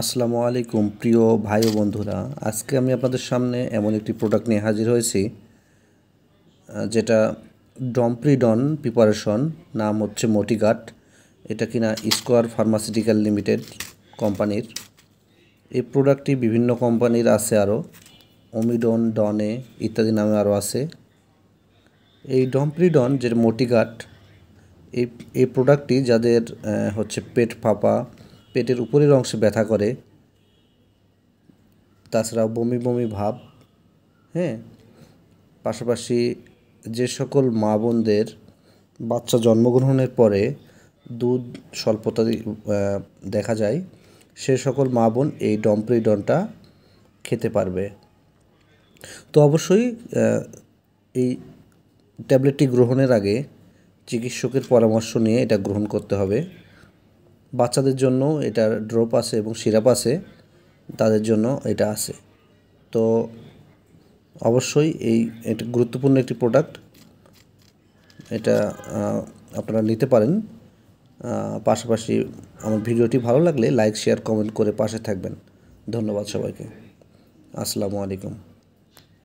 আসসালামু আলাইকুম প্রিয় ভাই ও বন্ধুরা। আজকে আমি আপনাদের সামনে এমন একটি প্রোডাক্ট নিয়ে হাজির হয়েছি যেটা ডমপ্রিডন প্রিপারেশন, নাম হচ্ছে মোটিগাট। এটা কিনা স্কোয়ার ফার্মাসিউটিক্যাল লিমিটেড কোম্পানির। এই প্রোডাক্টটি বিভিন্ন কোম্পানির আছে, আরও ওমিডন, ডনে ইত্যাদি নামে আরও আছে। এই ডমপ্রিডন যে মোটিগাট, এই এই প্রোডাক্টটি যাদের হচ্ছে পেট ফাঁপা, পেটের উপরের অংশে ব্যথা করে, তাছাড়াও বমি বমি ভাব, পাশাপাশি যে সকল মা বোনদের বাচ্চা জন্মগ্রহণের পরে দুধ স্বল্পতা দেখা যায়, সে সকল মা বোন এই ডমপ্রিডনটা খেতে পারবে। তো অবশ্যই এই ট্যাবলেটটি গ্রহণের আগে চিকিৎসকের পরামর্শ নিয়ে এটা গ্রহণ করতে হবে। বাচ্চাদের জন্য এটার ড্রপ আছে এবং সিরাপ আছে, তাদের জন্য এটা আছে। তো অবশ্যই এটা গুরুত্বপূর্ণ একটি প্রোডাক্ট, এটা আপনারা নিতে পারেন। পাশাপাশি আমার ভিডিওটি ভালো লাগলে লাইক, শেয়ার, কমেন্ট করে পাশে থাকবেন। ধন্যবাদ সবাইকে। আসসালামু আলাইকুম।